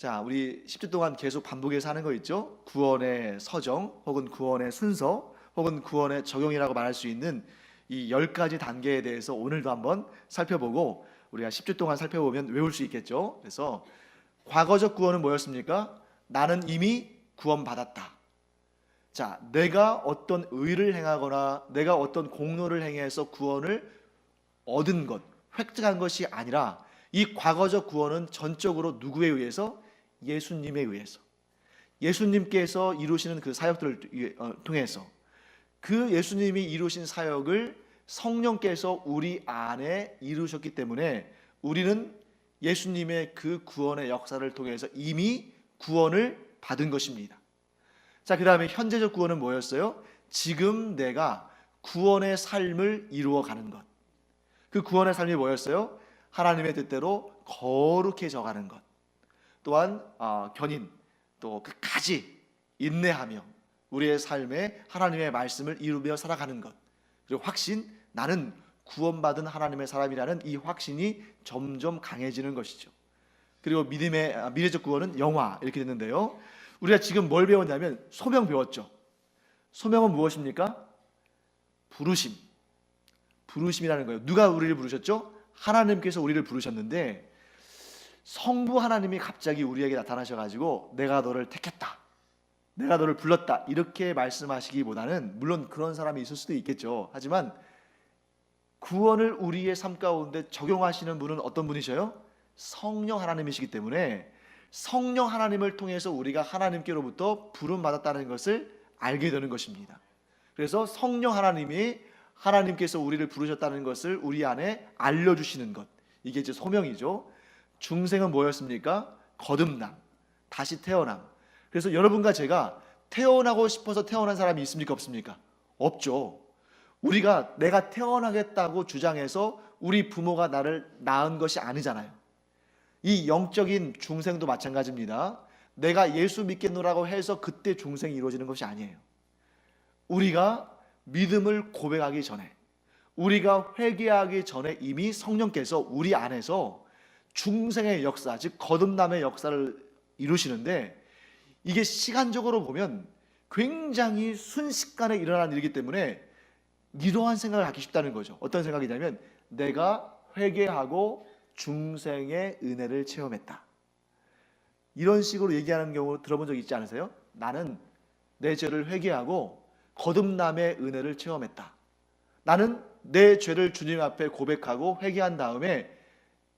자, 우리 10주 동안 계속 반복해서 하는 거 있죠? 구원의 서정, 혹은 구원의 순서, 혹은 구원의 적용이라고 말할 수 있는 이 10가지 단계에 대해서 오늘도 한번 살펴보고, 우리가 10주 동안 살펴보면 외울 수 있겠죠? 그래서 과거적 구원은 뭐였습니까? 나는 이미 구원받았다. 자, 내가 어떤 의를 행하거나 내가 어떤 공로를 행해서 구원을 얻은 것, 획득한 것이 아니라, 이 과거적 구원은 전적으로 누구에 의해서? 예수님에 의해서, 예수님께서 이루시는 그 사역들을 통해서, 그 예수님이 이루신 사역을 성령께서 우리 안에 이루셨기 때문에 우리는 예수님의 그 구원의 역사를 통해서 이미 구원을 받은 것입니다. 자, 그 다음에 현재적 구원은 뭐였어요? 지금 내가 구원의 삶을 이루어가는 것. 그 구원의 삶이 뭐였어요? 하나님의 뜻대로 거룩해져 가는 것. 또한 견인, 또 끝까지 인내하며 우리의 삶에 하나님의 말씀을 이루며 살아가는 것. 그리고 확신, 나는 구원받은 하나님의 사람이라는 이 확신이 점점 강해지는 것이죠. 그리고 미래적 구원은 영화, 이렇게 됐는데요, 우리가 지금 뭘 배웠냐면 소명 배웠죠. 소명은 무엇입니까? 부르심. 부르심이라는 거예요. 누가 우리를 부르셨죠? 하나님께서 우리를 부르셨는데, 성부 하나님이 갑자기 우리에게 나타나셔가지고 내가 너를 택했다, 내가 너를 불렀다, 이렇게 말씀하시기보다는, 물론 그런 사람이 있을 수도 있겠죠. 하지만 구원을 우리의 삶 가운데 적용하시는 분은 어떤 분이셔요? 성령 하나님이시기 때문에 성령 하나님을 통해서 우리가 하나님께로부터 부름받았다는 것을 알게 되는 것입니다. 그래서 성령 하나님이, 하나님께서 우리를 부르셨다는 것을 우리 안에 알려주시는 것, 이게 이제 소명이죠. 중생은 뭐였습니까? 거듭남, 다시 태어남. 그래서 여러분과 제가 태어나고 싶어서 태어난 사람이 있습니까? 없습니까? 없죠. 우리가 내가 태어나겠다고 주장해서 우리 부모가 나를 낳은 것이 아니잖아요. 이 영적인 중생도 마찬가지입니다. 내가 예수 믿겠노라고 해서 그때 중생이 이루어지는 것이 아니에요. 우리가 믿음을 고백하기 전에, 우리가 회개하기 전에 이미 성령께서 우리 안에서 중생의 역사, 즉 거듭남의 역사를 이루시는데, 이게 시간적으로 보면 굉장히 순식간에 일어나는 일이기 때문에 이러한 생각을 갖기 쉽다는 거죠. 어떤 생각이냐면, 내가 회개하고 중생의 은혜를 체험했다, 이런 식으로 얘기하는 경우 들어본 적 있지 않으세요? 나는 내 죄를 회개하고 거듭남의 은혜를 체험했다, 나는 내 죄를 주님 앞에 고백하고 회개한 다음에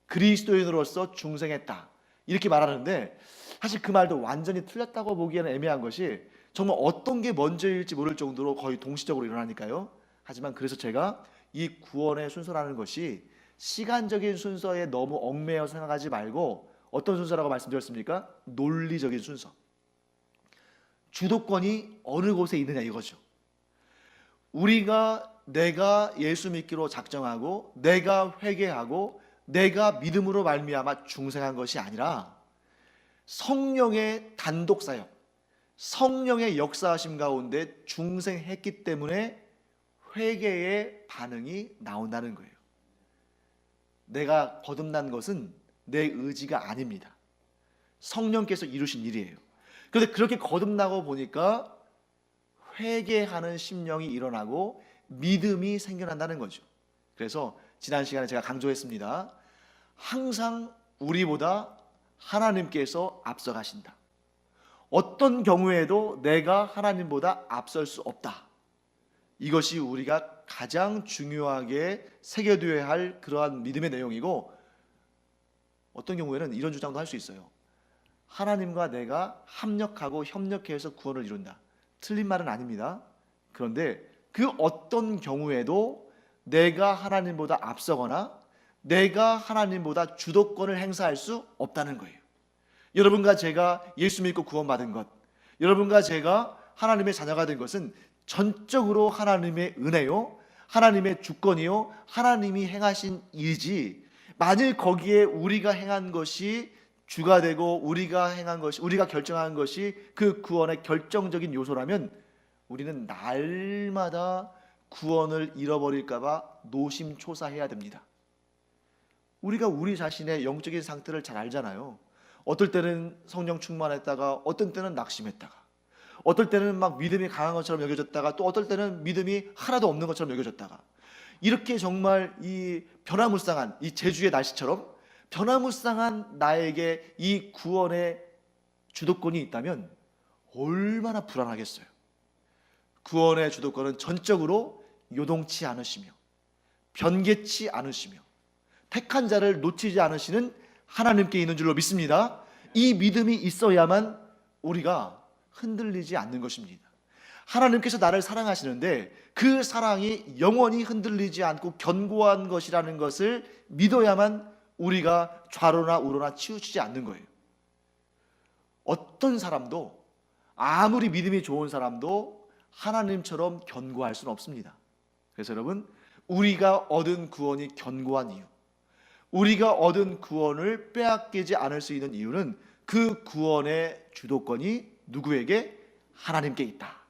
그리스도인으로서 중생했다, 이렇게 말하는데, 사실 그 말도 완전히 틀렸다고 보기에는 애매한 것이, 정말 어떤 게 먼저일지 모를 정도로 거의 동시적으로 일어나니까요. 하지만 그래서 제가 이 구원의 순서라는 것이 시간적인 순서에 너무 얽매여 생각하지 말고, 어떤 순서라고 말씀드렸습니까? 논리적인 순서. 주도권이 어느 곳에 있느냐, 이거죠. 내가 예수 믿기로 작정하고 내가 회개하고 내가 믿음으로 말미암아 중생한 것이 아니라, 성령의 단독 사역, 성령의 역사하심 가운데 중생했기 때문에 회개의 반응이 나온다는 거예요. 내가 거듭난 것은 내 의지가 아닙니다. 성령께서 이루신 일이에요. 그런데 그렇게 거듭나고 보니까 회개하는 심령이 일어나고 믿음이 생겨난다는 거죠. 그래서 지난 시간에 제가 강조했습니다. 항상 우리보다 하나님께서 앞서가신다. 어떤 경우에도 내가 하나님보다 앞설 수 없다. 이것이 우리가 가장 중요하게 새겨둬야 할 그러한 믿음의 내용이고, 어떤 경우에는 이런 주장도 할 수 있어요. 하나님과 내가 합력하고 협력해서 구원을 이룬다. 틀린 말은 아닙니다. 그런데 그 어떤 경우에도 내가 하나님보다 앞서거나 내가 하나님보다 주도권을 행사할 수 없다는 거예요. 여러분과 제가 예수 믿고 구원받은 것, 여러분과 제가 하나님의 자녀가 된 것은 전적으로 하나님의 은혜요, 하나님의 주권이요, 하나님이 행하신 일이지, 만일 거기에 우리가 행한 것이 주가 되고 우리가 행한 것이, 우리가 결정한 것이 그 구원의 결정적인 요소라면, 우리는 날마다 구원을 잃어버릴까 봐 노심초사해야 됩니다. 우리가 우리 자신의 영적인 상태를 잘 알잖아요. 어떨 때는 성령 충만했다가 어떤 때는 낙심했다가 어떨 때는 막 믿음이 강한 것처럼 여겨졌다가 또 어떨 때는 믿음이 하나도 없는 것처럼 여겨졌다가 이렇게 정말 이 변화무쌍한 이 제주의 날씨처럼 변화무쌍한 나에게 이 구원의 주도권이 있다면 얼마나 불안하겠어요. 구원의 주도권은 전적으로 요동치 않으시며 변개치 않으시며 택한 자를 놓치지 않으시는 하나님께 있는 줄로 믿습니다. 이 믿음이 있어야만 우리가 흔들리지 않는 것입니다. 하나님께서 나를 사랑하시는데 그 사랑이 영원히 흔들리지 않고 견고한 것이라는 것을 믿어야만 우리가 좌로나 우로나 치우치지 않는 거예요. 어떤 사람도 아무리 믿음이 좋은 사람도 하나님처럼 견고할 수는 없습니다. 그래서 여러분, 우리가 얻은 구원이 견고한 이유, 우리가 얻은 구원을 빼앗기지 않을 수 있는 이유는 그 구원의 주도권이 누구에게? 하나님께 있다.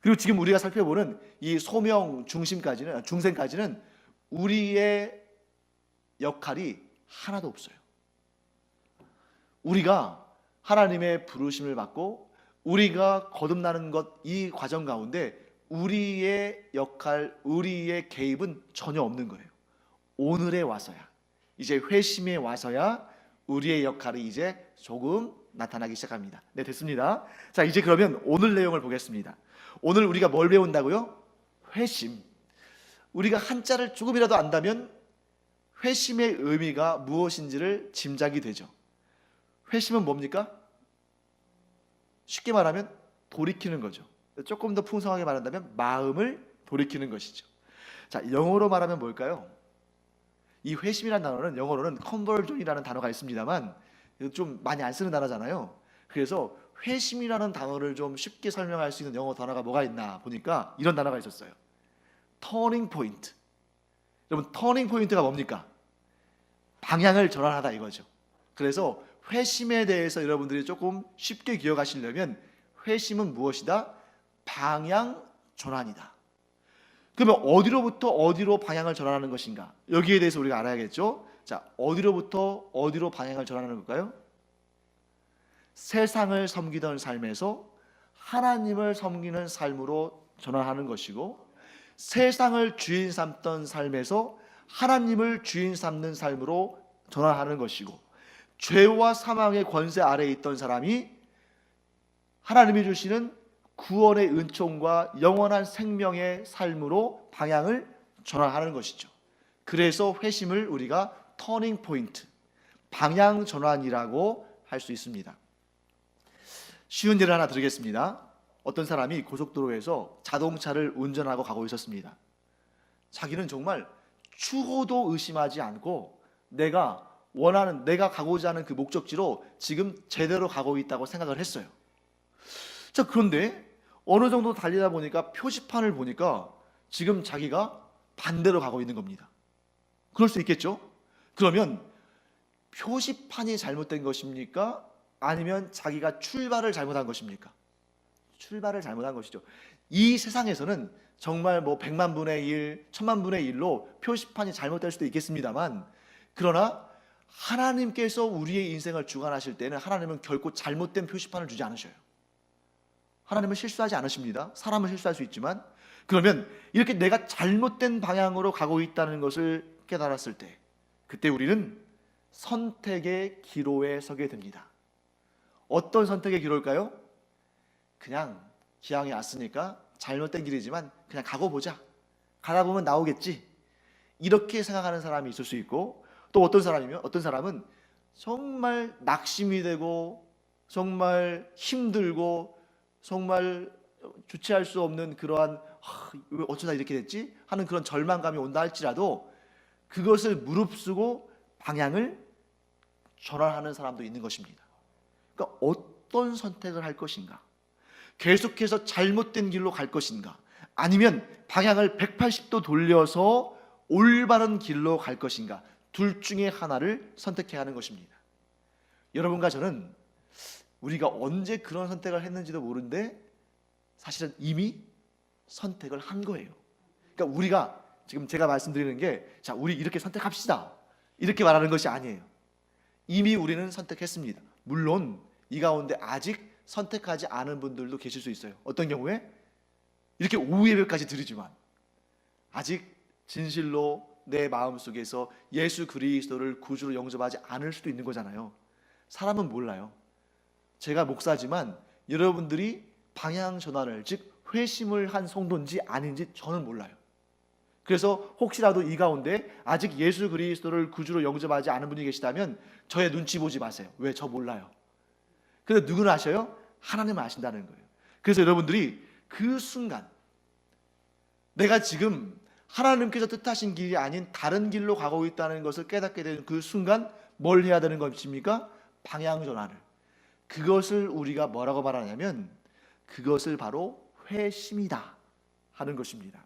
그리고 지금 우리가 살펴보는 이 소명 중생까지는 우리의 역할이 하나도 없어요. 우리가 하나님의 부르심을 받고 우리가 거듭나는 것, 이 과정 가운데 우리의 역할, 우리의 개입은 전혀 없는 거예요. 오늘에 와서야, 이제 회심에 와서야 우리의 역할이 이제 조금 나타나기 시작합니다. 네, 됐습니다. 자, 이제 그러면 오늘 내용을 보겠습니다. 오늘 우리가 뭘 배운다고요? 회심. 우리가 한자를 조금이라도 안다면 회심의 의미가 무엇인지를 짐작이 되죠. 회심은 뭡니까? 쉽게 말하면 돌이키는 거죠. 조금 더 풍성하게 말한다면 마음을 돌이키는 것이죠. 자, 영어로 말하면 뭘까요? 이 회심이라는 단어는 영어로는 conversion이라는 단어가 있습니다만 좀 많이 안 쓰는 단어잖아요. 그래서 회심이라는 단어를 좀 쉽게 설명할 수 있는 영어 단어가 뭐가 있나 보니까 이런 단어가 있었어요. turning point. 여러분, turning point가 뭡니까? 방향을 전환하다 이거죠. 그래서 회심에 대해서 여러분들이 조금 쉽게 기억하시려면 회심은 무엇이다? 방향 전환이다. 그러면 어디로부터 어디로 방향을 전환하는 것인가? 여기에 대해서 우리가 알아야겠죠. 자, 어디로부터 어디로 방향을 전환하는 걸까요? 세상을 섬기던 삶에서 하나님을 섬기는 삶으로 전환하는 것이고, 세상을 주인 삼던 삶에서 하나님을 주인 삼는 삶으로 전환하는 것이고, 죄와 사망의 권세 아래에 있던 사람이 하나님이 주시는 구원의 은총과 영원한 생명의 삶으로 방향을 전환하는 것이죠. 그래서 회심을 우리가 터닝 포인트, 방향 전환이라고 할 수 있습니다. 쉬운 예를 하나 드리겠습니다. 어떤 사람이 고속도로에서 자동차를 운전하고 가고 있었습니다. 자기는 정말 추호도 의심하지 않고 내가 가고자 하는 그 목적지로 지금 제대로 가고 있다고 생각을 했어요. 자, 그런데 어느 정도 달리다 보니까 표지판을 보니까 지금 자기가 반대로 가고 있는 겁니다. 그럴 수 있겠죠? 그러면 표지판이 잘못된 것입니까? 아니면 자기가 출발을 잘못한 것입니까? 출발을 잘못한 것이죠. 이 세상에서는 정말 뭐 100만 분의 1, 1000만 분의 1로 표지판이 잘못될 수도 있겠습니다만, 그러나 하나님께서 우리의 인생을 주관하실 때는 하나님은 결코 잘못된 표지판을 주지 않으셔요. 하나님은 실수하지 않으십니다. 사람은 실수할 수 있지만, 그러면 이렇게 내가 잘못된 방향으로 가고 있다는 것을 깨달았을 때, 그때 우리는 선택의 기로에 서게 됩니다. 어떤 선택의 기로일까요? 그냥 기왕이 왔으니까 잘못된 길이지만 그냥 가고 보자, 가다 보면 나오겠지, 이렇게 생각하는 사람이 있을 수 있고, 또 어떤 사람은 정말 낙심이 되고 정말 힘들고 정말 주체할 수 없는 그러한 왜 어쩌다 이렇게 됐지 하는 그런 절망감이 온다 할지라도 그것을 무릅쓰고 방향을 전환하는 사람도 있는 것입니다. 그러니까 어떤 선택을 할 것인가? 계속해서 잘못된 길로 갈 것인가? 아니면 방향을 180도 돌려서 올바른 길로 갈 것인가? 둘 중에 하나를 선택해야 하는 것입니다. 여러분과 저는 우리가 언제 그런 선택을 했는지도 모르는데 사실은 이미 선택을 한 거예요. 그러니까 우리가 지금 제가 말씀드리는 게 우리 이렇게 선택합시다, 이렇게 말하는 것이 아니에요. 이미 우리는 선택했습니다. 물론 이 가운데 아직 선택하지 않은 분들도 계실 수 있어요. 어떤 경우에 이렇게 오후 예배까지 드리지만 아직 진실로 내 마음속에서 예수 그리스도를 구주로 영접하지 않을 수도 있는 거잖아요. 사람은 몰라요. 제가 목사지만 여러분들이 방향 전환을, 즉 회심을 한 성도인지 아닌지 저는 몰라요. 그래서 혹시라도 이 가운데 아직 예수 그리스도를 구주로 영접하지 않은 분이 계시다면 저의 눈치 보지 마세요. 왜? 저 몰라요. 근데 누구는 아셔요? 하나님은 아신다는 거예요. 그래서 여러분들이 그 순간 내가 지금 하나님께서 뜻하신 길이 아닌 다른 길로 가고 있다는 것을 깨닫게 되는 그 순간 뭘 해야 되는 것입니까? 방향 전환을. 그것을 우리가 뭐라고 말하냐면 그것을 바로 회심이다 하는 것입니다.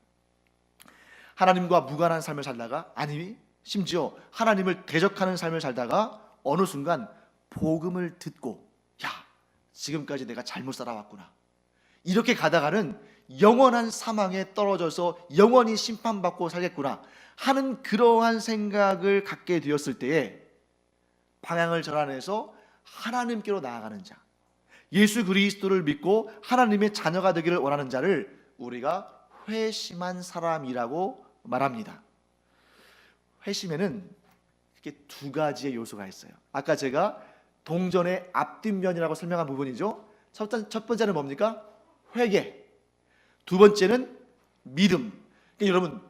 하나님과 무관한 삶을 살다가, 아니 심지어 하나님을 대적하는 삶을 살다가 어느 순간 복음을 듣고, 야, 지금까지 내가 잘못 살아왔구나, 이렇게 가다가는 영원한 사망에 떨어져서 영원히 심판받고 살겠구나 하는 그러한 생각을 갖게 되었을 때에 방향을 전환해서 하나님께로 나아가는 자, 예수 그리스도를 믿고 하나님의 자녀가 되기를 원하는 자를 우리가 회심한 사람이라고 말합니다. 회심에는 이렇게 두 가지의 요소가 있어요. 아까 제가 동전의 앞뒷면이라고 설명한 부분이죠. 첫 번째는 뭡니까? 회개. 두 번째는 믿음. 그러니까 여러분,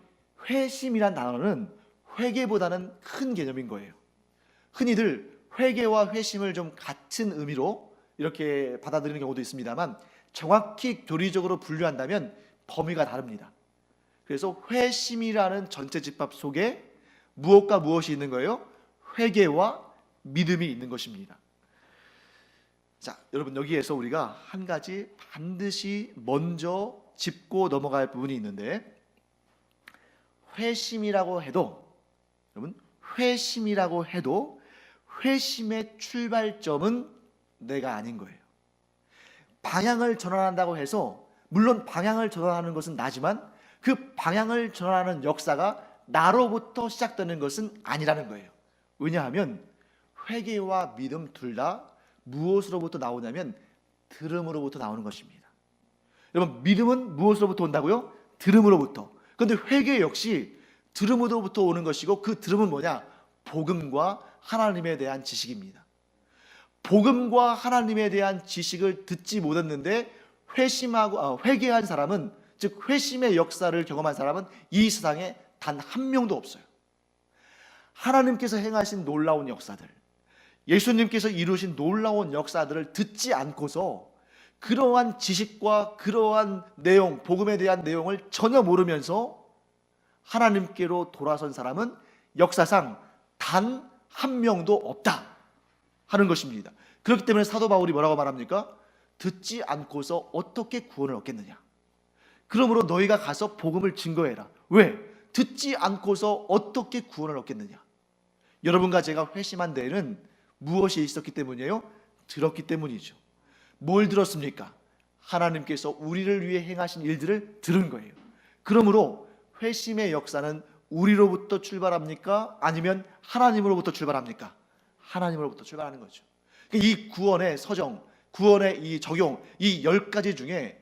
회심이란 단어는 회개보다는 큰 개념인 거예요. 흔히들 회개와 회심을 좀 같은 의미로 이렇게 받아들이는 경우도 있습니다만 정확히 교리적으로 분류한다면 범위가 다릅니다. 그래서 회심이라는 전체 집합 속에 무엇과 무엇이 있는 거예요? 회개와 믿음이 있는 것입니다. 자, 여러분, 여기에서 우리가 한 가지 반드시 먼저 짚고 넘어갈 부분이 있는데, 회심이라고 해도, 여러분, 회심이라고 해도 회심의 출발점은 내가 아닌 거예요. 방향을 전환한다고 해서, 물론 방향을 전환하는 것은 나지만 그 방향을 전환하는 역사가 나로부터 시작되는 것은 아니라는 거예요. 왜냐하면 회개와 믿음 둘 다 무엇으로부터 나오냐면 들음으로부터 나오는 것입니다. 여러분, 믿음은 무엇으로부터 온다고요? 들음으로부터. 그런데 회개 역시 들음으로부터 오는 것이고, 그 들음은 뭐냐? 복음과 하나님에 대한 지식입니다. 복음과 하나님에 대한 지식을 듣지 못했는데 회개한 사람은, 즉 회심의 역사를 경험한 사람은 이 세상에 단 한 명도 없어요. 하나님께서 행하신 놀라운 역사들, 예수님께서 이루신 놀라운 역사들을 듣지 않고서 그러한 지식과 그러한 내용, 복음에 대한 내용을 전혀 모르면서 하나님께로 돌아선 사람은 역사상 단 한 명도 없다 하는 것입니다. 그렇기 때문에 사도 바울이 뭐라고 말합니까? 듣지 않고서 어떻게 구원을 얻겠느냐. 그러므로 너희가 가서 복음을 증거해라. 왜? 듣지 않고서 어떻게 구원을 얻겠느냐. 여러분과 제가 회심한 데에는 무엇이 있었기 때문이에요? 들었기 때문이죠. 뭘 들었습니까? 하나님께서 우리를 위해 행하신 일들을 들은 거예요. 그러므로 회심의 역사는 우리로부터 출발합니까? 아니면 하나님으로부터 출발합니까? 하나님으로부터 출발하는 거죠. 이 구원의 서정, 구원의 이 적용, 이 10가지 중에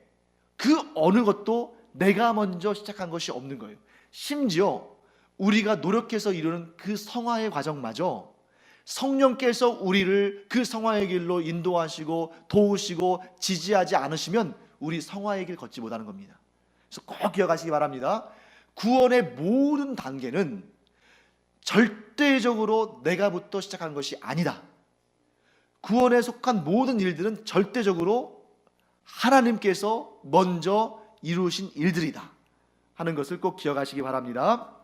그 어느 것도 내가 먼저 시작한 것이 없는 거예요. 심지어 우리가 노력해서 이루는 그 성화의 과정마저 성령께서 우리를 그 성화의 길로 인도하시고 도우시고 지지하지 않으시면 우리 성화의 길 걷지 못하는 겁니다. 그래서 꼭 기억하시기 바랍니다. 구원의 모든 단계는 절대적으로 내가부터 시작한 것이 아니다. 구원에 속한 모든 일들은 절대적으로 하나님께서 먼저 이루신 일들이다 하는 것을 꼭 기억하시기 바랍니다.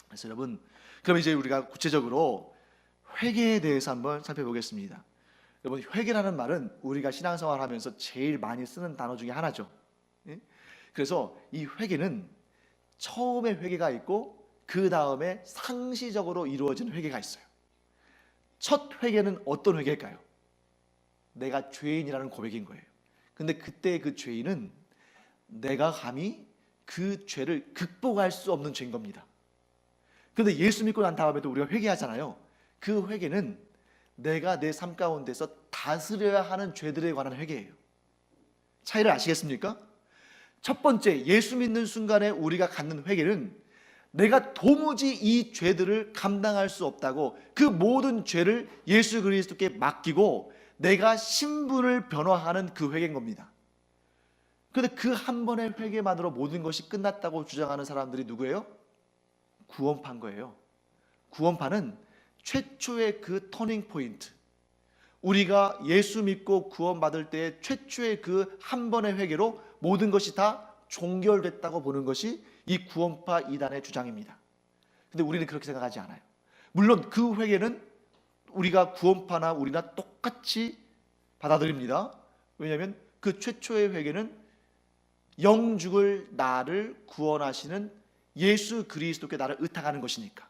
그래서 여러분, 그럼 이제 우리가 구체적으로 회개에 대해서 한번 살펴보겠습니다. 여러분, 회개라는 말은 우리가 신앙생활 하면서 제일 많이 쓰는 단어 중에 하나죠. 그래서 이 회개는 처음에 회개가 있고 그 다음에 상시적으로 이루어지는 회개가 있어요. 첫 회개는 어떤 회개일까요? 내가 죄인이라는 고백인 거예요. 근데 그때 그 죄인은 내가 감히 그 죄를 극복할 수 없는 죄인 겁니다. 그런데 예수 믿고 난 다음에도 우리가 회개하잖아요. 그 회개는 내가 내 삶 가운데서 다스려야 하는 죄들에 관한 회개예요. 차이를 아시겠습니까? 첫 번째, 예수 믿는 순간에 우리가 갖는 회개는 내가 도무지 이 죄들을 감당할 수 없다고 그 모든 죄를 예수 그리스도께 맡기고 내가 신분을 변화하는 그 회개인 겁니다. 그런데 그 한 번의 회개만으로 모든 것이 끝났다고 주장하는 사람들이 누구예요? 구원파인 거예요. 구원파는 최초의 그 터닝 포인트, 우리가 예수 믿고 구원받을 때 최초의 그 한 번의 회개로 모든 것이 다 종결됐다고 보는 것이 이 구원파 이단의 주장입니다. 근데 우리는 그렇게 생각하지 않아요. 물론 그 회개는 우리가 구원파나 우리나 똑같이 받아들입니다. 왜냐하면 그 최초의 회개는 영죽을 나를 구원하시는 예수 그리스도께 나를 의탁하는 것이니까.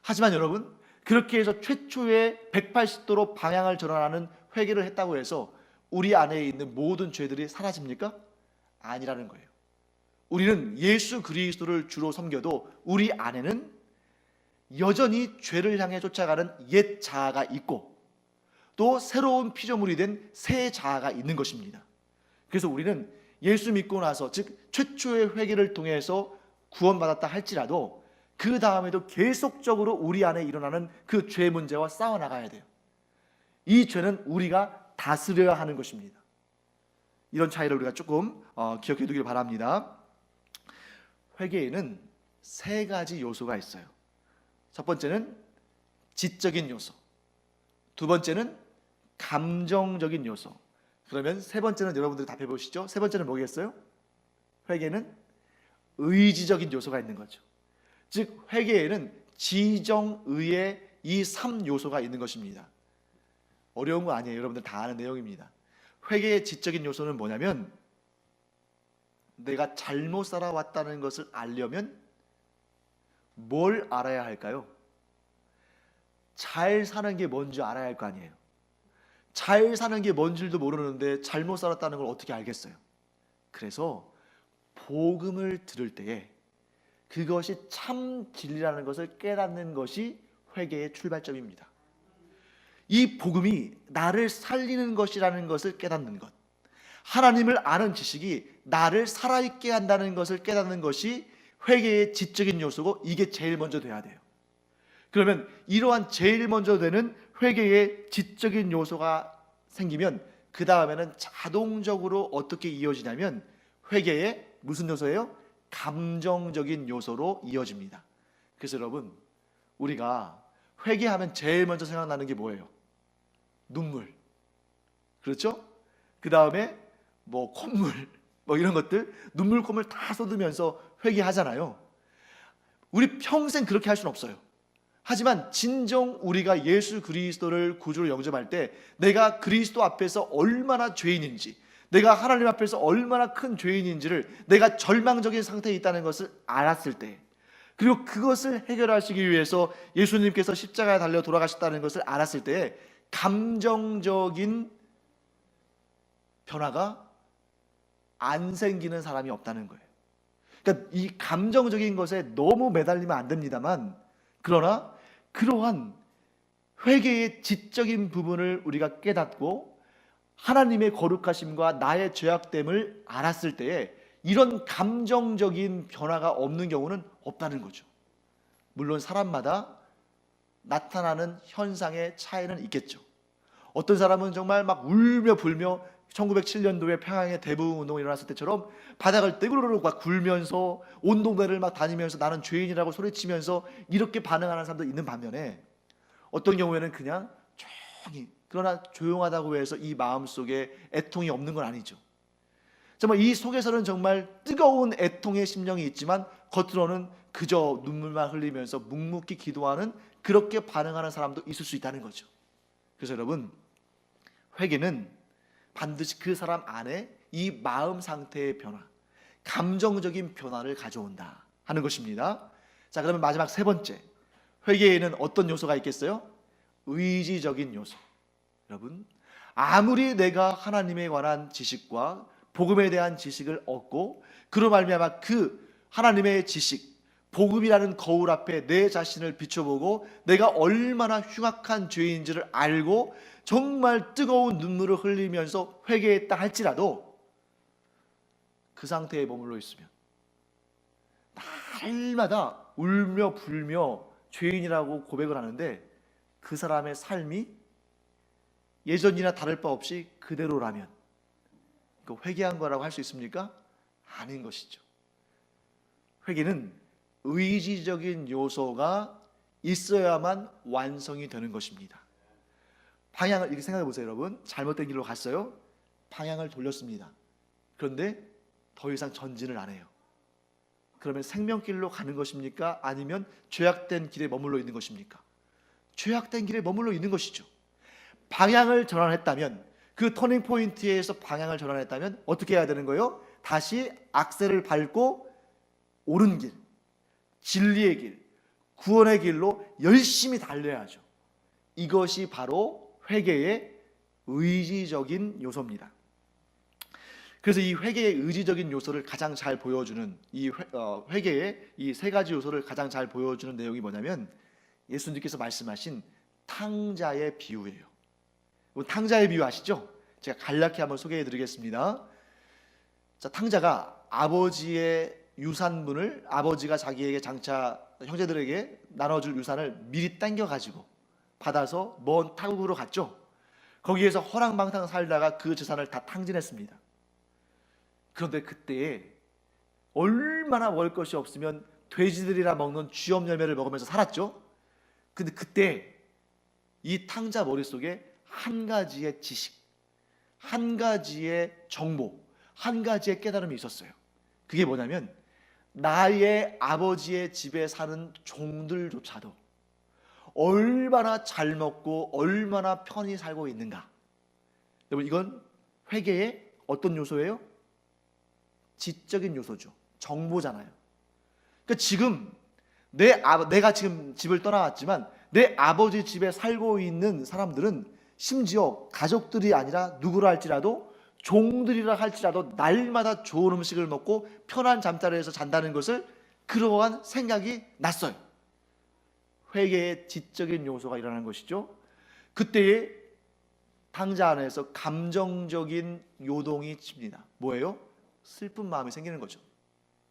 하지만 여러분, 그렇게 해서 최초의 180도로 방향을 전환하는 회개를 했다고 해서 우리 안에 있는 모든 죄들이 사라집니까? 아니라는 거예요. 우리는 예수 그리스도를 주로 섬겨도 우리 안에는 여전히 죄를 향해 쫓아가는 옛 자아가 있고 또 새로운 피조물이 된 새 자아가 있는 것입니다. 그래서 우리는 예수 믿고 나서, 즉 최초의 회개를 통해서 구원받았다 할지라도 그 다음에도 계속적으로 우리 안에 일어나는 그 죄 문제와 싸워나가야 돼요. 이 죄는 우리가 다스려야 하는 것입니다. 이런 차이를 우리가 조금 기억해 두길 바랍니다. 회개에는 세 가지 요소가 있어요. 첫 번째는 지적인 요소, 두 번째는 감정적인 요소, 그러면 세 번째는 여러분들이 답해 보시죠. 세 번째는 뭐겠어요? 회개는 의지적인 요소가 있는 거죠. 즉 회개에는 지정의의 이 3요소가 있는 것입니다. 어려운 거 아니에요. 여러분들 다 아는 내용입니다. 회개의 지적인 요소는 뭐냐면, 내가 잘못 살아왔다는 것을 알려면 뭘 알아야 할까요? 잘 사는 게 뭔지 알아야 할 거 아니에요. 잘 사는 게 뭔 줄도 모르는데 잘못 살았다는 걸 어떻게 알겠어요? 그래서 복음을 들을 때에 그것이 참 진리라는 것을 깨닫는 것이 회개의 출발점입니다. 이 복음이 나를 살리는 것이라는 것을 깨닫는 것, 하나님을 아는 지식이 나를 살아있게 한다는 것을 깨닫는 것이 회개의 지적인 요소고, 이게 제일 먼저 돼야 돼요. 그러면 이러한 제일 먼저 되는 회개의 지적인 요소가 생기면 그 다음에는 자동적으로 어떻게 이어지냐면 회개의 무슨 요소예요? 감정적인 요소로 이어집니다. 그래서 여러분, 우리가 회개하면 제일 먼저 생각나는 게 뭐예요? 눈물, 그렇죠? 그 다음에 콧물, 이런 것들, 눈물 콧물 다 쏟으면서 회개하잖아요. 우리 평생 그렇게 할 수는 없어요. 하지만 진정 우리가 예수 그리스도를 구주로 영접할 때 내가 그리스도 앞에서 얼마나 죄인인지, 내가 하나님 앞에서 얼마나 큰 죄인인지를 내가 절망적인 상태에 있다는 것을 알았을 때, 그리고 그것을 해결하시기 위해서 예수님께서 십자가에 달려 돌아가셨다는 것을 알았을 때 감정적인 변화가 안 생기는 사람이 없다는 거예요. 그러니까 이 감정적인 것에 너무 매달리면 안 됩니다만, 그러나 그러한 회개의 지적인 부분을 우리가 깨닫고 하나님의 거룩하심과 나의 죄악됨을 알았을 때에 이런 감정적인 변화가 없는 경우는 없다는 거죠. 물론 사람마다 나타나는 현상의 차이는 있겠죠. 어떤 사람은 정말 막 울며 불며 1907년도에 평양의 대부운동이 일어났을 때처럼 바닥을 떼구르르 막 굴면서 온 동네를 막 다니면서 나는 죄인이라고 소리치면서 이렇게 반응하는 사람도 있는 반면에, 어떤 경우에는 그냥 조용히, 그러나 조용하다고 해서 이 마음속에 애통이 없는 건 아니죠. 정말 이 속에서는 정말 뜨거운 애통의 심령이 있지만 겉으로는 그저 눈물만 흘리면서 묵묵히 기도하는, 그렇게 반응하는 사람도 있을 수 있다는 거죠. 그래서 여러분, 회개는 반드시 그 사람 안에 이 마음 상태의 변화, 감정적인 변화를 가져온다 하는 것입니다. 자, 그러면 마지막 세 번째, 회개에는 어떤 요소가 있겠어요? 의지적인 요소. 여러분, 아무리 내가 하나님에 관한 지식과 복음에 대한 지식을 얻고 그로 말미암아 그 하나님의 지식, 복음이라는 거울 앞에 내 자신을 비춰보고 내가 얼마나 흉악한 죄인지를 알고 정말 뜨거운 눈물을 흘리면서 회개했다 할지라도 그 상태에 머물러 있으면 날마다 울며 불며 죄인이라고 고백을 하는데 그 사람의 삶이 예전이나 다를 바 없이 그대로라면 그 회개한 거라고 할 수 있습니까? 아닌 것이죠. 회개는 의지적인 요소가 있어야만 완성이 되는 것입니다. 방향을 이렇게 생각해 보세요, 여러분. 잘못된 길로 갔어요. 방향을 돌렸습니다. 그런데 더 이상 전진을 안 해요. 그러면 생명길로 가는 것입니까? 아니면 죄악된 길에 머물러 있는 것입니까? 죄악된 길에 머물러 있는 것이죠. 방향을 전환했다면, 그 터닝 포인트에서 방향을 전환했다면 어떻게 해야 되는 거예요? 다시 악셀을 밟고 옳은 길, 진리의 길, 구원의 길로 열심히 달려야죠. 이것이 바로 회개의 의지적인 요소입니다. 그래서 이 회개의 의지적인 요소를 가장 잘 보여주는 이 회개의 이 세 가지 요소를 가장 잘 보여주는 내용이 뭐냐면 예수님께서 말씀하신 탕자의 비유예요. 탕자의 비유 아시죠? 제가 간략히 한번 소개해 드리겠습니다. 자, 탕자가 아버지의 유산분을, 아버지가 자기에게 장차 형제들에게 나눠줄 유산을 미리 당겨가지고 받아서 먼 타국으로 갔죠. 거기에서 허랑방탕 살다가 그 재산을 다 탕진했습니다. 그런데 그때에 얼마나 먹을 것이 없으면 돼지들이나 먹는 쥐염 열매를 먹으면서 살았죠. 근데 그때 이 탕자 머릿속에 한 가지의 지식, 한 가지의 정보, 한 가지의 깨달음이 있었어요. 그게 뭐냐면 나의 아버지의 집에 사는 종들조차도 얼마나 잘 먹고 얼마나 편히 살고 있는가. 여러분, 이건 회개의 어떤 요소예요? 지적인 요소죠. 정보잖아요. 그러니까 지금 내가 지금 집을 떠나왔지만 내 아버지 집에 살고 있는 사람들은 심지어 가족들이 아니라 누구라 할지라도 종들이라 할지라도 날마다 좋은 음식을 먹고 편한 잠자리에서 잔다는 것을 그러한 생각이 났어요. 회개의 지적인 요소가 일어나는 것이죠. 그때에 탕자 안에서 감정적인 요동이 칩니다. 뭐예요? 슬픈 마음이 생기는 거죠.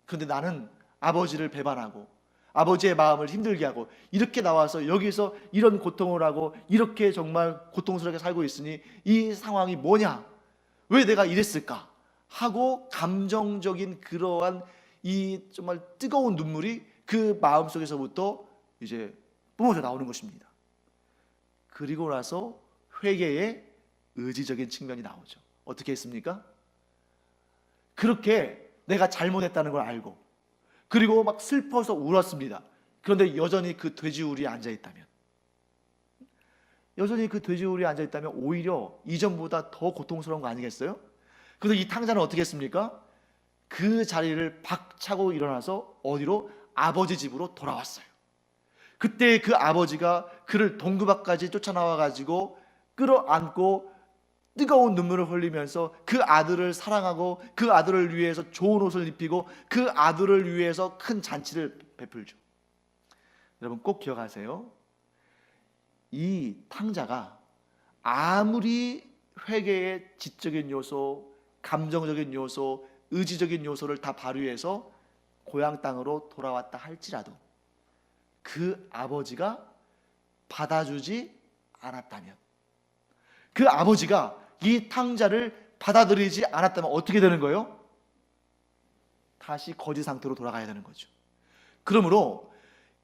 그런데 나는 아버지를 배반하고 아버지의 마음을 힘들게 하고 이렇게 나와서 여기서 이런 고통을 하고 이렇게 정말 고통스럽게 살고 있으니 이 상황이 뭐냐? 왜 내가 이랬을까? 하고 감정적인 그러한 이 정말 뜨거운 눈물이 그 마음속에서부터 이제 뿜어져 나오는 것입니다. 그리고 나서 회개의 의지적인 측면이 나오죠. 어떻게 했습니까? 그렇게 내가 잘못했다는 걸 알고 그리고 막 슬퍼서 울었습니다. 그런데 여전히 그 돼지우리에 앉아있다면, 여전히 그 돼지우리에 앉아있다면 오히려 이전보다 더 고통스러운 거 아니겠어요? 그래서 이 탕자는 어떻게 했습니까? 그 자리를 박차고 일어나서 어디로? 아버지 집으로 돌아왔어요. 그때 그 아버지가 그를 동두박까지 쫓아나와가지고 끌어안고 뜨거운 눈물을 흘리면서 그 아들을 사랑하고 그 아들을 위해서 좋은 옷을 입히고 그 아들을 위해서 큰 잔치를 베풀죠. 여러분 꼭 기억하세요. 이 탕자가 아무리 회개의 지적인 요소, 감정적인 요소, 의지적인 요소를 다 발휘해서 고향 땅으로 돌아왔다 할지라도 그 아버지가 받아주지 않았다면, 그 아버지가 이 탕자를 받아들이지 않았다면 어떻게 되는 거예요? 다시 거지 상태로 돌아가야 되는 거죠. 그러므로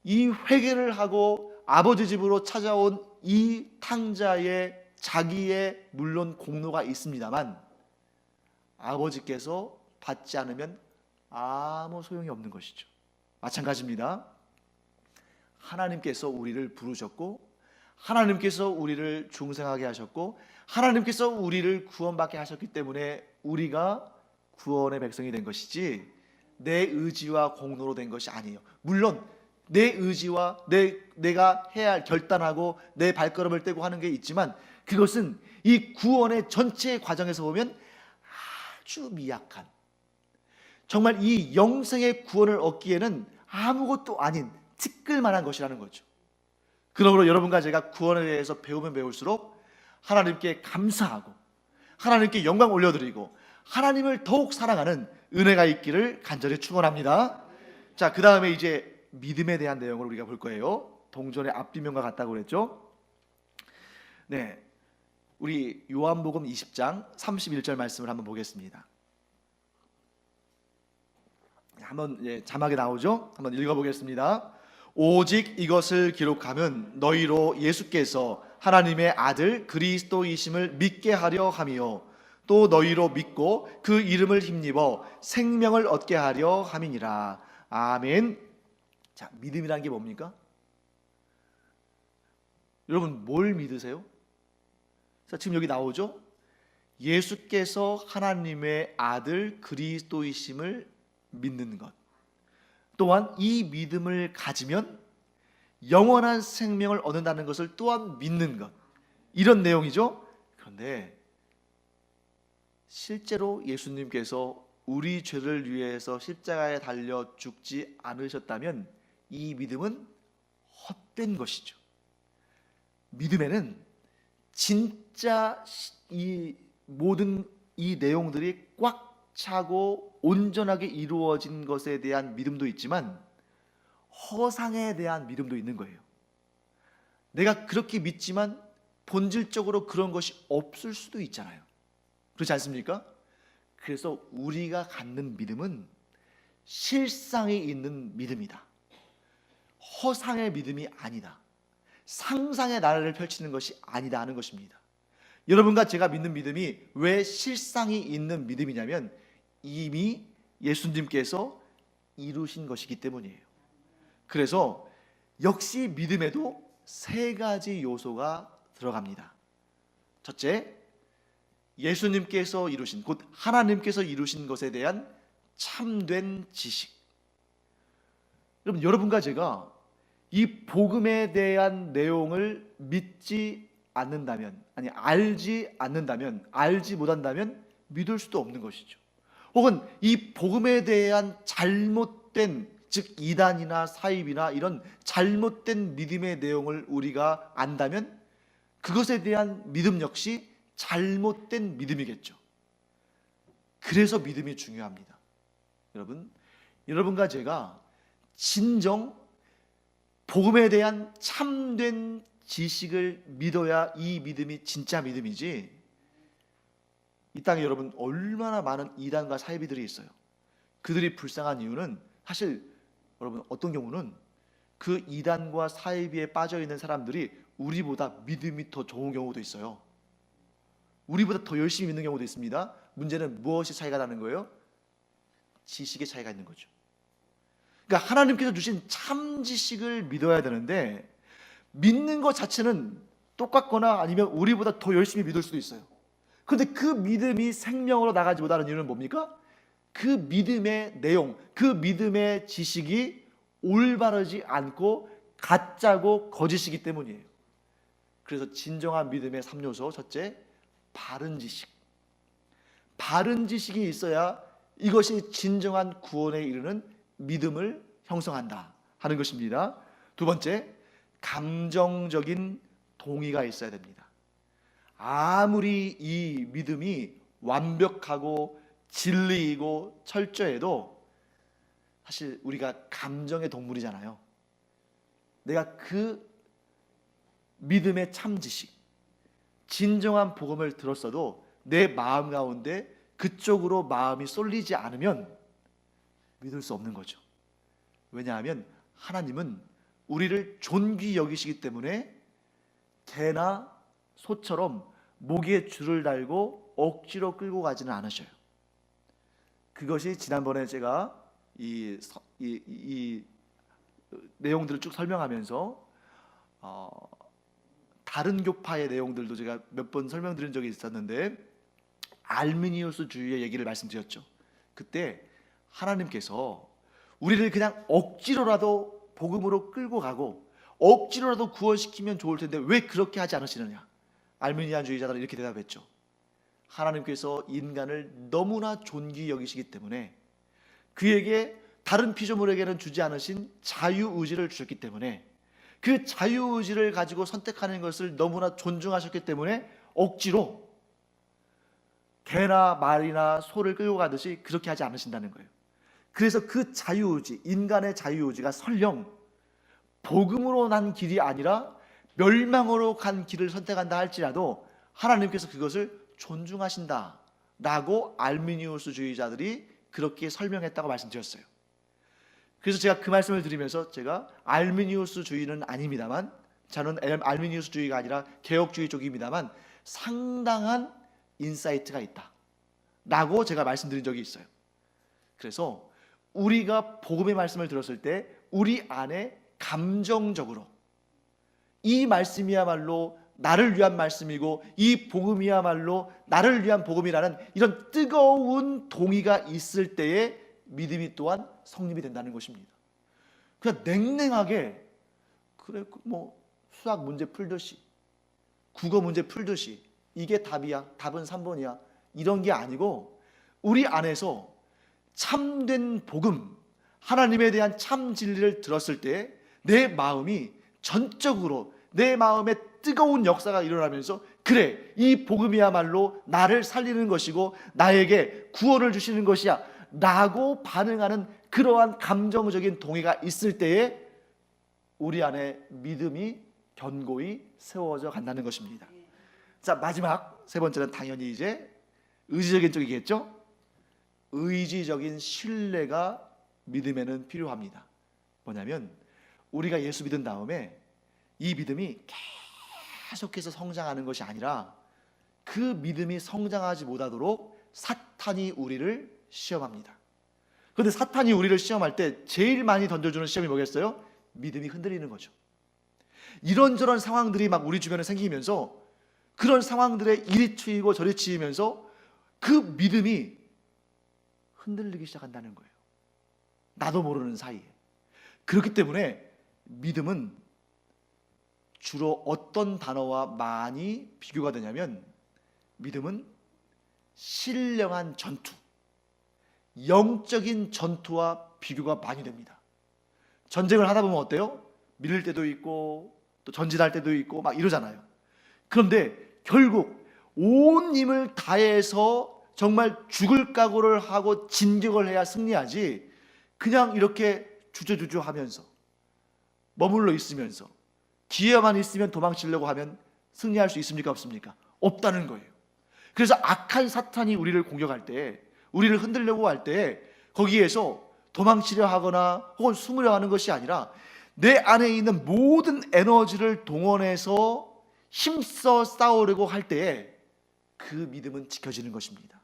이 회개를 하고 아버지 집으로 찾아온 이 탕자의 자기의 물론 공로가 있습니다만 아버지께서 받지 않으면 아무 소용이 없는 것이죠. 마찬가지입니다. 하나님께서 우리를 부르셨고 하나님께서 우리를 중생하게 하셨고 하나님께서 우리를 구원받게 하셨기 때문에 우리가 구원의 백성이 된 것이지 내 의지와 공로로 된 것이 아니에요. 물론 내 의지와 내가 해야 할 결단하고 내 발걸음을 떼고 하는 게 있지만 그것은 이 구원의 전체 과정에서 보면 아주 미약한, 정말 이 영생의 구원을 얻기에는 아무것도 아닌 티끌만한 것이라는 거죠. 그러므로 여러분과 제가 구원에 대해서 배우면 배울수록 하나님께 감사하고 하나님께 영광 올려드리고 하나님을 더욱 사랑하는 은혜가 있기를 간절히 축원합니다. 자, 그 다음에 이제 믿음에 대한 내용을 우리가 볼 거예요. 동전의 앞뒤면과 같다고 그랬죠. 네, 우리 요한복음 20장 31절 말씀을 한번 보겠습니다. 한번 자막에 나오죠? 한번 읽어보겠습니다. 오직 이것을 기록하면 너희로 예수께서 하나님의 아들 그리스도이심을 믿게 하려 함이요 또 너희로 믿고 그 이름을 힘입어 생명을 얻게 하려 함이니라. 아멘. 자, 믿음이란 게 뭡니까? 여러분 뭘 믿으세요? 자, 지금 여기 나오죠? 예수께서 하나님의 아들 그리스도이심을 믿는 것. 또한 이 믿음을 가지면 영원한 생명을 얻는다는 것을 또한 믿는 것. 이런 내용이죠. 그런데 실제로 예수님께서 우리 죄를 위해서 십자가에 달려 죽지 않으셨다면 이 믿음은 헛된 것이죠. 믿음에는 진짜 이 모든 이 내용들이 꽉 차고 온전하게 이루어진 것에 대한 믿음도 있지만 허상에 대한 믿음도 있는 거예요. 내가 그렇게 믿지만 본질적으로 그런 것이 없을 수도 있잖아요. 그렇지 않습니까? 그래서 우리가 갖는 믿음은 실상이 있는 믿음이다. 허상의 믿음이 아니다. 상상의 나라를 펼치는 것이 아니다 하는 것입니다. 여러분과 제가 믿는 믿음이 왜 실상이 있는 믿음이냐면 이미 예수님께서 이루신 것이기 때문이에요. 그래서 역시 믿음에도 세 가지 요소가 들어갑니다. 첫째, 예수님께서 이루신, 곧 하나님께서 이루신 것에 대한 참된 지식. 여러분과 제가 이 복음에 대한 내용을 믿지 않는다면, 아니 알지 않는다면, 알지 못한다면 믿을 수도 없는 것이죠. 혹은 이 복음에 대한 잘못된, 즉 이단이나 사입이나 이런 잘못된 믿음의 내용을 우리가 안다면 그것에 대한 믿음 역시 잘못된 믿음이겠죠. 그래서 믿음이 중요합니다. 여러분과 제가 진정 복음에 대한 참된 지식을 믿어야 이 믿음이 진짜 믿음이지. 이 땅에 여러분 얼마나 많은 이단과 사이비들이 있어요. 그들이 불쌍한 이유는 사실 여러분 어떤 경우는 그 이단과 사이비에 빠져있는 사람들이 우리보다 믿음이 더 좋은 경우도 있어요. 우리보다 더 열심히 믿는 경우도 있습니다. 문제는 무엇이 차이가 나는 거예요? 지식의 차이가 있는 거죠. 그러니까 하나님께서 주신 참 지식을 믿어야 되는데 믿는 것 자체는 똑같거나 아니면 우리보다 더 열심히 믿을 수도 있어요. 그런데 그 믿음이 생명으로 나가지 못하는 이유는 뭡니까? 그 믿음의 내용, 그 믿음의 지식이 올바르지 않고 가짜고 거짓이기 때문이에요. 그래서 진정한 믿음의 3요소, 첫째, 바른 지식. 바른 지식이 있어야 이것이 진정한 구원에 이르는 믿음을 형성한다 하는 것입니다. 두 번째, 감정적인 동의가 있어야 됩니다. 아무리 이 믿음이 완벽하고 진리이고 철저해도 사실 우리가 감정의 동물이잖아요. 내가 그 믿음의 참 지식, 진정한 복음을 들었어도 내 마음 가운데 그쪽으로 마음이 쏠리지 않으면 믿을 수 없는 거죠. 왜냐하면 하나님은 우리를 존귀 여기시기 때문에 개나 소처럼 목에 줄을 달고 억지로 끌고 가지는 않으셔요. 그것이 지난번에 제가 이 내용들을 쭉 설명하면서 다른 교파의 내용들도 제가 몇 번 설명드린 적이 있었는데 알미니우스 주의의 얘기를 말씀드렸죠. 그때 하나님께서 우리를 그냥 억지로라도 복음으로 끌고 가고 억지로라도 구원시키면 좋을 텐데 왜 그렇게 하지 않으시느냐. 알미니안주의자들은 이렇게 대답했죠. 하나님께서 인간을 너무나 존귀 여기시기 때문에 그에게 다른 피조물에게는 주지 않으신 자유의지를 주셨기 때문에 그 자유의지를 가지고 선택하는 것을 너무나 존중하셨기 때문에 억지로 개나 말이나 소를 끌고 가듯이 그렇게 하지 않으신다는 거예요. 그래서 그 자유의지, 인간의 자유의지가 설령 복음으로 난 길이 아니라 멸망으로 간 길을 선택한다 할지라도 하나님께서 그것을 존중하신다라고 알미니우스주의자들이 그렇게 설명했다고 말씀드렸어요. 그래서 제가 그 말씀을 드리면서 제가 알미니우스주의는 아닙니다만, 저는 알미니우스주의가 아니라 개혁주의 쪽입니다만 상당한 인사이트가 있다 라고 제가 말씀드린 적이 있어요. 그래서 우리가 복음의 말씀을 들었을 때 우리 안에 감정적으로 이 말씀이야말로 나를 위한 말씀이고 이 복음이야말로 나를 위한 복음이라는 이런 뜨거운 동의가 있을 때에 믿음이 또한 성립이 된다는 것입니다. 그냥 냉랭하게 그래 뭐 수학 문제 풀듯이 국어 문제 풀듯이 이게 답이야, 답은 3번이야 이런 게 아니고 우리 안에서 참된 복음, 하나님에 대한 참 진리를 들었을 때 내 마음이 전적으로 내 마음에 뜨거운 역사가 일어나면서 그래 이 복음이야말로 나를 살리는 것이고 나에게 구원을 주시는 것이야 라고 반응하는 그러한 감정적인 동의가 있을 때에 우리 안에 믿음이 견고히 세워져 간다는 것입니다. 자, 마지막 세 번째는 당연히 이제 의지적인 쪽이겠죠. 의지적인 신뢰가 믿음에는 필요합니다. 뭐냐면 우리가 예수 믿은 다음에 이 믿음이 계속해서 성장하는 것이 아니라 그 믿음이 성장하지 못하도록 사탄이 우리를 시험합니다. 그런데 사탄이 우리를 시험할 때 제일 많이 던져주는 시험이 뭐겠어요? 믿음이 흔들리는 거죠. 이런저런 상황들이 막 우리 주변에 생기면서 그런 상황들에 이리 트이고 저리 치이면서 그 믿음이 흔들리기 시작한다는 거예요. 나도 모르는 사이에. 그렇기 때문에 믿음은 주로 어떤 단어와 많이 비교가 되냐면 믿음은 신령한 전투, 영적인 전투와 비교가 많이 됩니다. 전쟁을 하다 보면 어때요? 밀릴 때도 있고 또 전진할 때도 있고 막 이러잖아요. 그런데 결국 온 힘을 다해서 정말 죽을 각오를 하고 진격을 해야 승리하지 그냥 이렇게 주저주저 하면서 머물러 있으면서 기회만 있으면 도망치려고 하면 승리할 수 있습니까? 없습니까? 없다는 거예요. 그래서 악한 사탄이 우리를 공격할 때, 우리를 흔들려고 할 때 거기에서 도망치려 하거나 혹은 숨으려 하는 것이 아니라 내 안에 있는 모든 에너지를 동원해서 힘써 싸우려고 할 때에 그 믿음은 지켜지는 것입니다.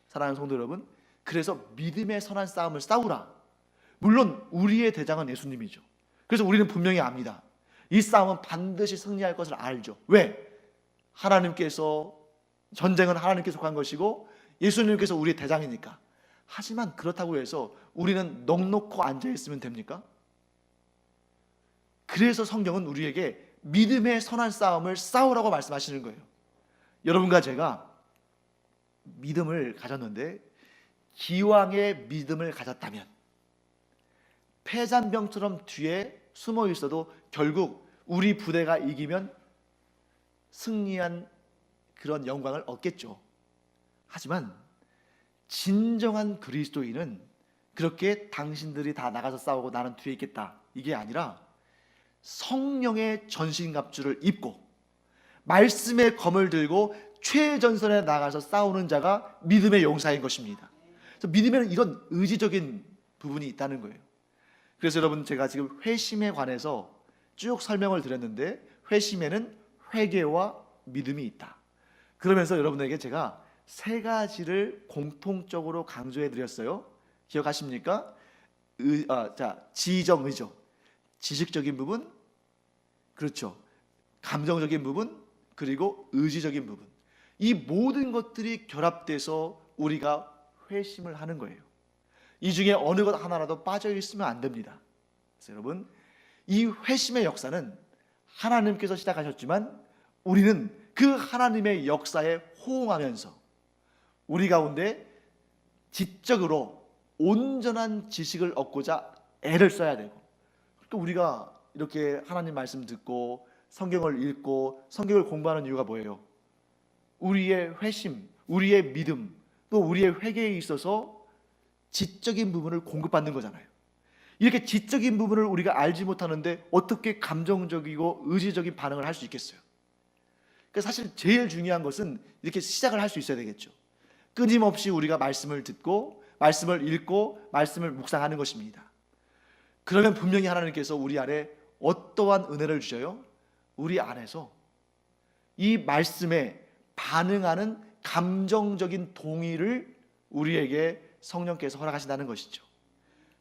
사랑하는 성도 여러분, 그래서 믿음의 선한 싸움을 싸우라. 물론 우리의 대장은 예수님이죠. 그래서 우리는 분명히 압니다. 이 싸움은 반드시 승리할 것을 알죠. 왜? 하나님께서, 전쟁은 하나님께 속한 것이고 예수님께서 우리의 대장이니까. 하지만 그렇다고 해서 우리는 넋놓고 앉아있으면 됩니까? 그래서 성경은 우리에게 믿음의 선한 싸움을 싸우라고 말씀하시는 거예요. 여러분과 제가 믿음을 가졌는데 기왕의 믿음을 가졌다면 패잔병처럼 뒤에 숨어 있어도 결국 우리 부대가 이기면 승리한 그런 영광을 얻겠죠. 하지만 진정한 그리스도인은 그렇게 당신들이 다 나가서 싸우고 나는 뒤에 있겠다 이게 아니라 성령의 전신갑주를 입고 말씀의 검을 들고 최전선에 나가서 싸우는 자가 믿음의 용사인 것입니다. 그래서 믿음에는 이런 의지적인 부분이 있다는 거예요. 그래서 여러분, 제가 지금 회심에 관해서 쭉 설명을 드렸는데 회심에는 회개와 믿음이 있다. 그러면서 여러분에게 제가 세 가지를 공통적으로 강조해 드렸어요. 기억하십니까? 지정의죠. 지식적인 부분, 그렇죠. 감정적인 부분, 그리고 의지적인 부분. 이 모든 것들이 결합돼서 우리가 회심을 하는 거예요. 이 중에 어느 것 하나라도 빠져 있으면 안 됩니다. 그래서 여러분, 이 회심의 역사는 하나님께서 시작하셨지만 우리는 그 하나님의 역사에 호응하면서 우리 가운데 지적으로 온전한 지식을 얻고자 애를 써야 되고, 또 우리가 이렇게 하나님 말씀 듣고 성경을 읽고 성경을 공부하는 이유가 뭐예요? 우리의 회심, 우리의 믿음, 또 우리의 회개에 있어서 지적인 부분을 공급받는 거잖아요. 이렇게 지적인 부분을 우리가 알지 못하는데 어떻게 감정적이고 의지적인 반응을 할 수 있겠어요? 그러니까 사실 제일 중요한 것은 이렇게 시작을 할 수 있어야 되겠죠. 끊임없이 우리가 말씀을 듣고 말씀을 읽고 말씀을 묵상하는 것입니다. 그러면 분명히 하나님께서 우리 안에 어떠한 은혜를 주셔요? 우리 안에서 이 말씀에 반응하는 감정적인 동의를 우리에게 성령께서 허락하신다는 것이죠.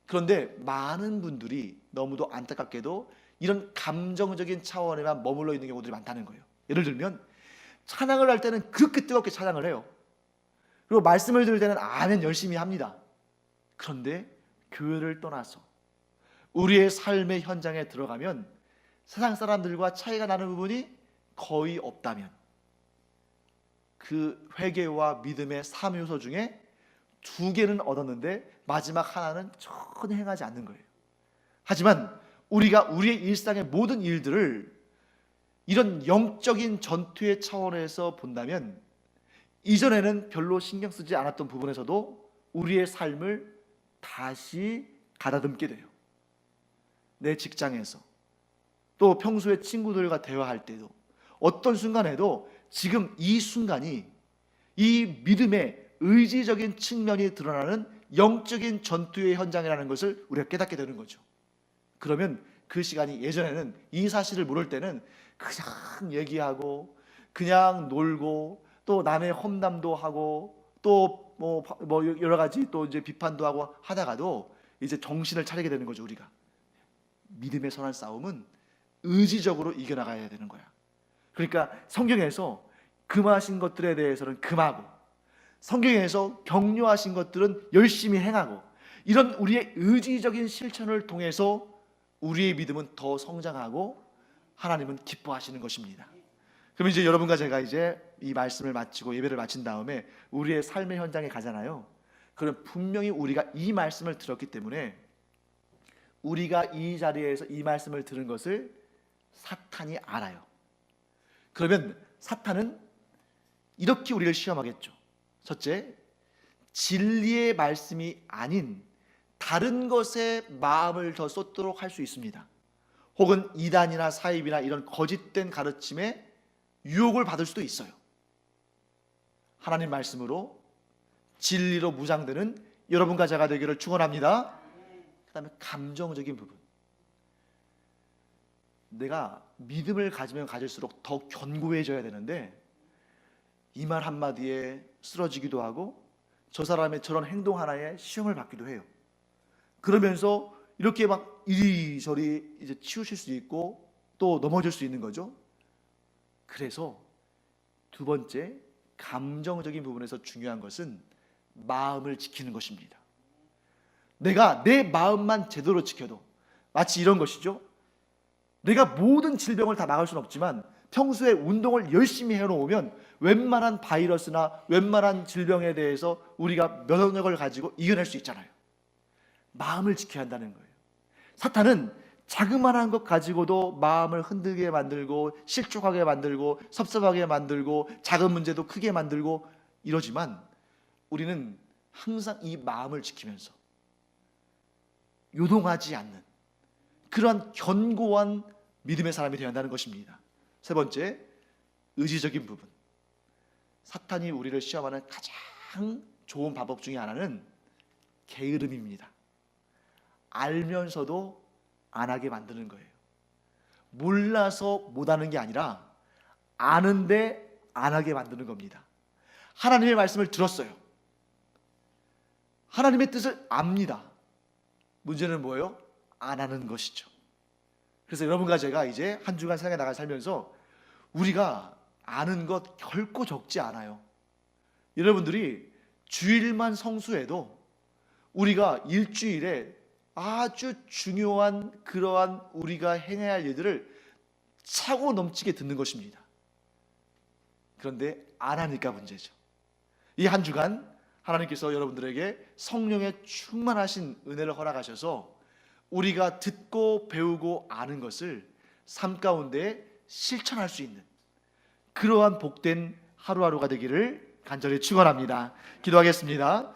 그런데 많은 분들이 너무도 안타깝게도 이런 감정적인 차원에만 머물러 있는 경우들이 많다는 거예요. 예를 들면 찬양을 할 때는 그렇게 뜨겁게 찬양을 해요. 그리고 말씀을 들을 때는 아멘 열심히 합니다. 그런데 교회를 떠나서 우리의 삶의 현장에 들어가면 세상 사람들과 차이가 나는 부분이 거의 없다면 그 회개와 믿음의 3요소 중에 2개는 얻었는데 마지막 하나는 전혀 행하지 않는 거예요. 하지만 우리가 우리의 일상의 모든 일들을 이런 영적인 전투의 차원에서 본다면 이전에는 별로 신경 쓰지 않았던 부분에서도 우리의 삶을 다시 가다듬게 돼요. 내 직장에서, 또 평소에 친구들과 대화할 때도, 어떤 순간에도 지금 이 순간이 이 믿음의 의지적인 측면이 드러나는 영적인 전투의 현장이라는 것을 우리가 깨닫게 되는 거죠. 그러면 그 시간이, 예전에는 이 사실을 모를 때는 그냥 얘기하고 그냥 놀고 또 남의 험담도 하고 또 뭐 여러 가지 또 이제 비판도 하고 하다가도 이제 정신을 차리게 되는 거죠. 우리가 믿음의 선한 싸움은 의지적으로 이겨나가야 되는 거야. 그러니까 성경에서 금하신 것들에 대해서는 금하고, 성경에서 격려하신 것들은 열심히 행하고, 이런 우리의 의지적인 실천을 통해서 우리의 믿음은 더 성장하고 하나님은 기뻐하시는 것입니다. 그럼 이제 여러분과 제가 이제 이 말씀을 마치고 예배를 마친 다음에 우리의 삶의 현장에 가잖아요. 그럼 분명히 우리가 이 말씀을 들었기 때문에 우리가 이 자리에서 이 말씀을 들은 것을 사탄이 알아요. 그러면 사탄은 이렇게 우리를 시험하겠죠. 첫째, 진리의 말씀이 아닌 다른 것에 마음을 더 쏟도록 할 수 있습니다. 혹은 이단이나 사입이나 이런 거짓된 가르침에 유혹을 받을 수도 있어요. 하나님 말씀으로 진리로 무장되는 여러분과 제가 되기를 축원합니다. 그 다음에 감정적인 부분, 내가 믿음을 가지면 가질수록 더 견고해져야 되는데 이 말 한마디에 쓰러지기도 하고 저 사람의 저런 행동 하나에 시험을 받기도 해요. 그러면서 이렇게 막 이리저리 이제 치우칠 수 있고 또 넘어질 수 있는 거죠. 그래서 2번째, 감정적인 부분에서 중요한 것은 마음을 지키는 것입니다. 내가 내 마음만 제대로 지켜도, 마치 이런 것이죠. 내가 모든 질병을 다 막을 수는 없지만 평소에 운동을 열심히 해놓으면 웬만한 바이러스나 웬만한 질병에 대해서 우리가 면역력을 가지고 이겨낼 수 있잖아요. 마음을 지켜야 한다는 거예요. 사탄은 자그마한 것 가지고도 마음을 흔들게 만들고 실족하게 만들고 섭섭하게 만들고 작은 문제도 크게 만들고 이러지만 우리는 항상 이 마음을 지키면서 요동하지 않는 그러한 견고한 믿음의 사람이 되어야 한다는 것입니다. 3번째, 의지적인 부분. 사탄이 우리를 시험하는 가장 좋은 방법 중에 하나는 게으름입니다. 알면서도 안 하게 만드는 거예요. 몰라서 못하는 게 아니라 아는데 안 하게 만드는 겁니다. 하나님의 말씀을 들었어요. 하나님의 뜻을 압니다. 문제는 뭐예요? 안 하는 것이죠. 그래서 여러분과 제가 이제 한 주간 세상에 나가 살면서 우리가 아는 것 결코 적지 않아요. 여러분들이 주일만 성수해도 우리가 일주일에 아주 중요한 그러한 우리가 행해야 할 일들을 차고 넘치게 듣는 것입니다. 그런데 안 하니까 문제죠. 이 한 주간 하나님께서 여러분들에게 성령의 충만하신 은혜를 허락하셔서 우리가 듣고 배우고 아는 것을 삶 가운데 실천할 수 있는 그러한 복된 하루하루가 되기를 간절히 축원합니다. 기도하겠습니다.